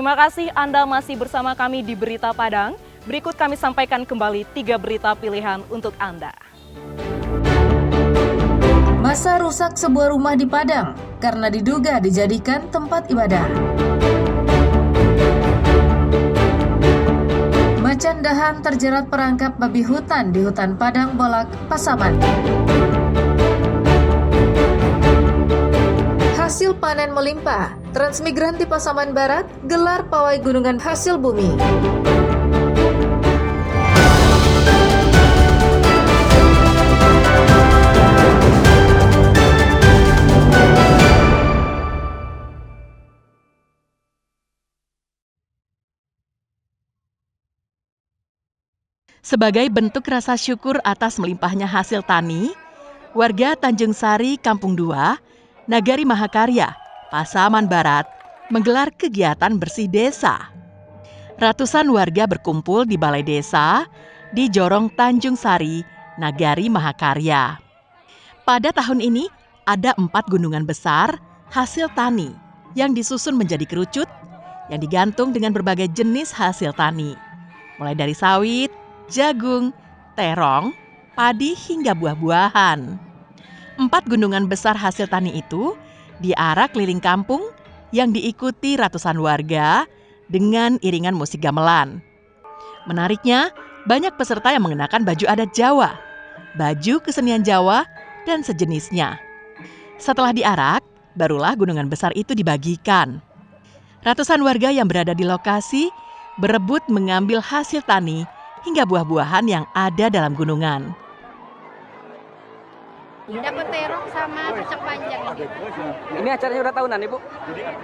Terima kasih Anda masih bersama kami di Berita Padang. Berikut kami sampaikan kembali 3 berita pilihan untuk Anda. Masa rusak sebuah rumah di Padang karena diduga dijadikan tempat ibadah. Macan dahan terjerat perangkap babi hutan di hutan Padang Bolak, Pasaman. Hasil panen melimpah, transmigran di Pasaman Barat gelar pawai gunungan hasil bumi. Sebagai bentuk rasa syukur atas melimpahnya hasil tani, warga Tanjung Sari, Kampung 2, Nagari Mahakarya, Pasaman Barat, menggelar kegiatan bersih desa. Ratusan warga berkumpul di Balai Desa di Jorong Tanjung Sari, Nagari Mahakarya. Pada tahun ini, ada 4 gunungan besar hasil tani yang disusun menjadi kerucut yang digantung dengan berbagai jenis hasil tani, mulai dari sawit, jagung, terong, padi hingga buah-buahan. 4 gunungan besar hasil tani itu diarak keliling kampung yang diikuti ratusan warga dengan iringan musik gamelan. Menariknya, banyak peserta yang mengenakan baju adat Jawa, baju kesenian Jawa, dan sejenisnya. Setelah diarak, barulah gunungan besar itu dibagikan. Ratusan warga yang berada di lokasi berebut mengambil hasil tani hingga buah-buahan yang ada dalam gunungan. Dapat terong sama cocok panjang. Ini acaranya udah tahunan, Ibu?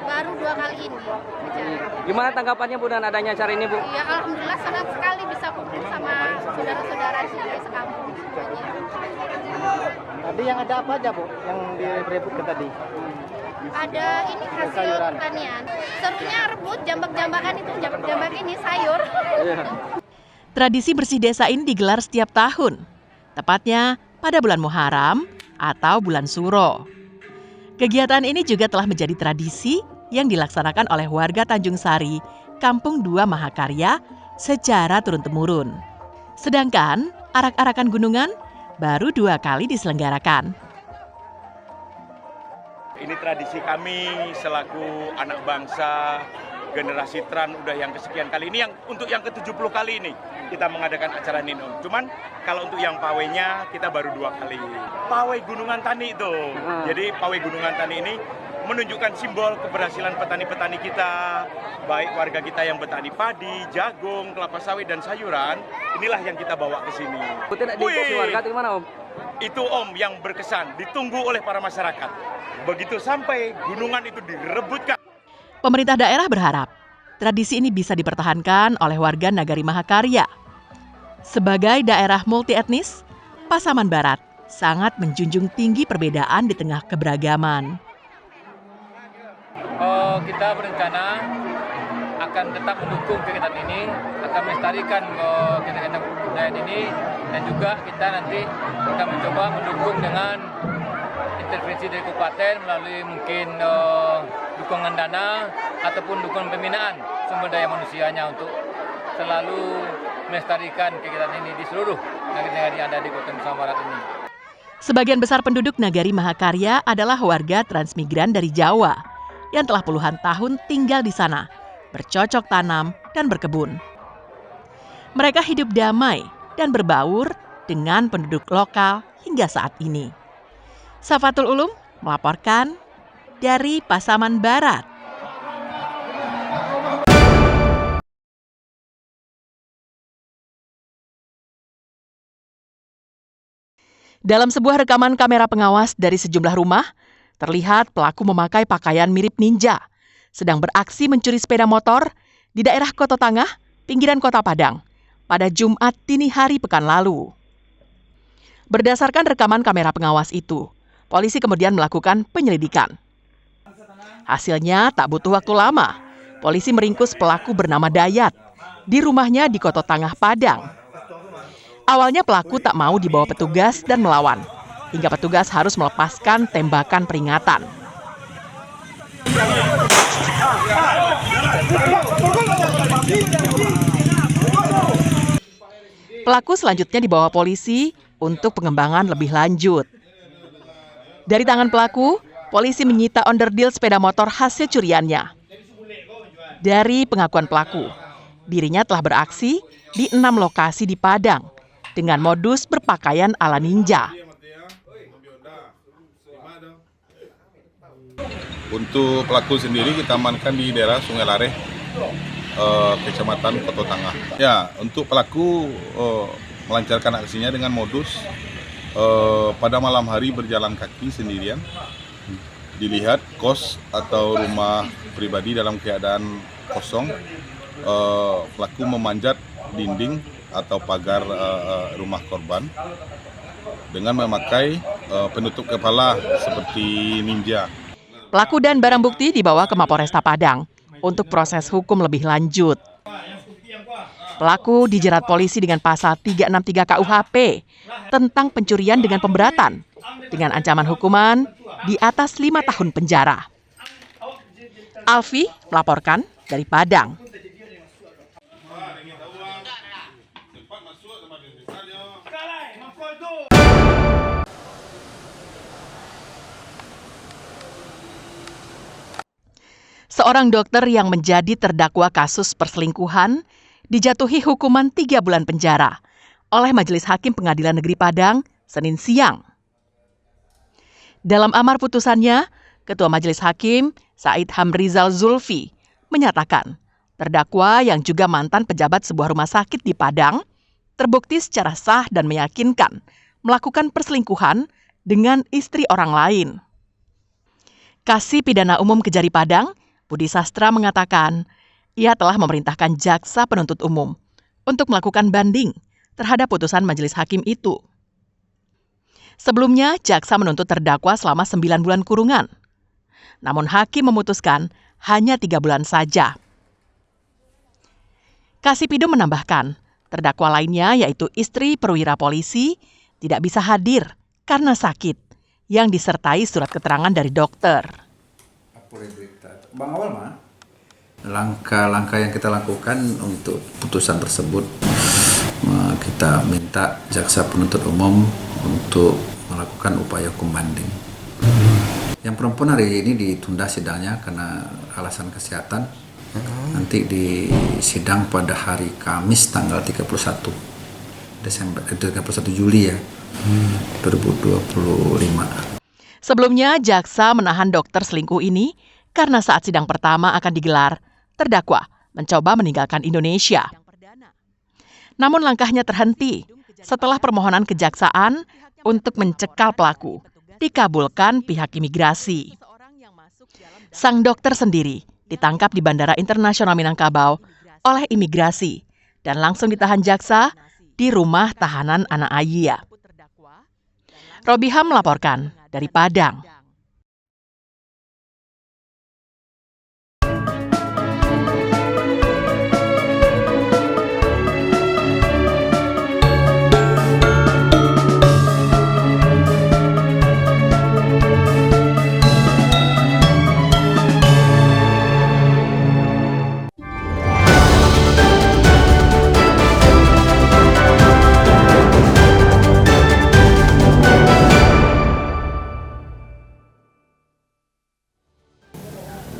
Baru 2 kali ini acara. Gimana tanggapannya, Bu, dengan adanya acara ini, Bu? Ya alhamdulillah senang sekali bisa kumpul sama saudara-saudara sini sekampung semuanya. Tadi yang ada apa aja, Bu, yang direbutkan tadi? Ada ini hasil pertanian. Serunya rebut jambak-jambakan itu, jambak-jambak ini sayur. Tradisi bersih desa ini digelar setiap tahun, tepatnya pada bulan Muharram atau bulan Suro. Kegiatan ini juga telah menjadi tradisi yang dilaksanakan oleh warga Tanjung Sari, Kampung 2 Mahakarya secara turun-temurun. Sedangkan arak-arakan gunungan baru 2 kali diselenggarakan. Ini tradisi kami selaku anak bangsa, generasi Tran udah yang kesekian kali ini, yang untuk yang ke-70 kali ini kita mengadakan acara ini, Om. Cuman kalau untuk yang pawainya kita baru 2 kali. Pawai Gunungan Tani itu. Jadi pawai Gunungan Tani ini menunjukkan simbol keberhasilan petani-petani kita, baik warga kita yang bertani padi, jagung, kelapa sawit dan sayuran. Inilah yang kita bawa ke sini. Tidak diikuti warga itu gimana, Om? Itu, Om, yang berkesan, ditunggu oleh para masyarakat. Begitu sampai gunungan itu direbutkan. Pemerintah daerah berharap tradisi ini bisa dipertahankan oleh warga Nagari Mahakarya. Sebagai daerah multi etnis, Pasaman Barat sangat menjunjung tinggi perbedaan di tengah keberagaman. Kita berencana akan tetap mendukung kegiatan ini, akan melestarikan kegiatan kebudayaan ini, dan juga kita nanti akan mencoba mendukung dengan intervensi dari kabupaten melalui mungkin dukungan dana ataupun dukungan pembinaan sumber daya manusianya untuk selalu melestarikan kegiatan ini di seluruh negeri-negeri yang ada di Kota Pasaman Barat ini. Sebagian besar penduduk Nagari Mahakarya adalah warga transmigran dari Jawa yang telah puluhan tahun tinggal di sana, bercocok tanam dan berkebun. Mereka hidup damai dan berbaur dengan penduduk lokal hingga saat ini. Safatul Ulum melaporkan dari Pasaman Barat. Dalam sebuah rekaman kamera pengawas dari sejumlah rumah, terlihat pelaku memakai pakaian mirip ninja, sedang beraksi mencuri sepeda motor di daerah Koto Tangah, pinggiran Kota Padang, pada Jumat dini hari pekan lalu. Berdasarkan rekaman kamera pengawas itu, polisi kemudian melakukan penyelidikan. Hasilnya tak butuh waktu lama, polisi meringkus pelaku bernama Dayat di rumahnya di Koto Tangah, Padang. Awalnya pelaku tak mau dibawa petugas dan melawan, hingga petugas harus melepaskan tembakan peringatan. Pelaku selanjutnya dibawa polisi untuk pengembangan lebih lanjut. Dari tangan pelaku, polisi menyita onderdil sepeda motor hasil curiannya. Dari pengakuan pelaku, dirinya telah beraksi di 6 lokasi di Padang dengan modus berpakaian ala ninja. Untuk pelaku sendiri kita amankan di daerah Sungai Lareh, Kecamatan Koto Tangah. Ya, untuk pelaku melancarkan aksinya dengan modus pada malam hari berjalan kaki sendirian. Dilihat kos atau rumah pribadi dalam keadaan kosong, pelaku memanjat dinding atau pagar rumah korban dengan memakai penutup kepala seperti ninja. Pelaku dan barang bukti dibawa ke Mapolresta Padang untuk proses hukum lebih lanjut. Pelaku dijerat polisi dengan pasal 363 KUHP tentang pencurian dengan pemberatan dengan ancaman hukuman di atas 5 tahun penjara. Alfi melaporkan dari Padang. Seorang dokter yang menjadi terdakwa kasus perselingkuhan dijatuhi hukuman 3 bulan penjara oleh Majelis Hakim Pengadilan Negeri Padang Senin siang. Dalam amar putusannya, Ketua Majelis Hakim Said Hamrizal Zulfi menyatakan terdakwa yang juga mantan pejabat sebuah rumah sakit di Padang terbukti secara sah dan meyakinkan melakukan perselingkuhan dengan istri orang lain. Kasih Pidana Umum Kejari Padang Budi Sastra mengatakan, ia telah memerintahkan jaksa penuntut umum untuk melakukan banding terhadap putusan majelis hakim itu. Sebelumnya, jaksa menuntut terdakwa selama 9 bulan kurungan. Namun hakim memutuskan hanya 3 bulan saja. Kasipido menambahkan, terdakwa lainnya yaitu istri perwira polisi tidak bisa hadir karena sakit yang disertai surat keterangan dari dokter. Bang Awal mah, langkah-langkah yang kita lakukan untuk putusan tersebut, kita minta jaksa penuntut umum untuk melakukan upaya hukum banding. Yang perempuan hari ini ditunda sidangnya karena alasan kesehatan. Nanti di sidang pada hari Kamis tanggal 31 Juli ya, 2025. Sebelumnya, jaksa menahan dokter selingkuh ini karena saat sidang pertama akan digelar, terdakwa mencoba meninggalkan Indonesia. Namun langkahnya terhenti setelah permohonan kejaksaan untuk mencekal pelaku dikabulkan pihak imigrasi. Sang dokter sendiri ditangkap di Bandara Internasional Minangkabau oleh imigrasi dan langsung ditahan jaksa di rumah tahanan Anak Ayia. Robiham melaporkan dari Padang.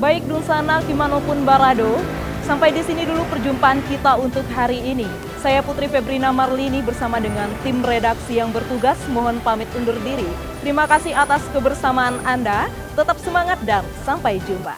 Baik Dulsana, dimanapun Barado, sampai di sini dulu perjumpaan kita untuk hari ini. Saya Putri Febrina Marlini bersama dengan tim redaksi yang bertugas mohon pamit undur diri. Terima kasih atas kebersamaan Anda, tetap semangat dan sampai jumpa.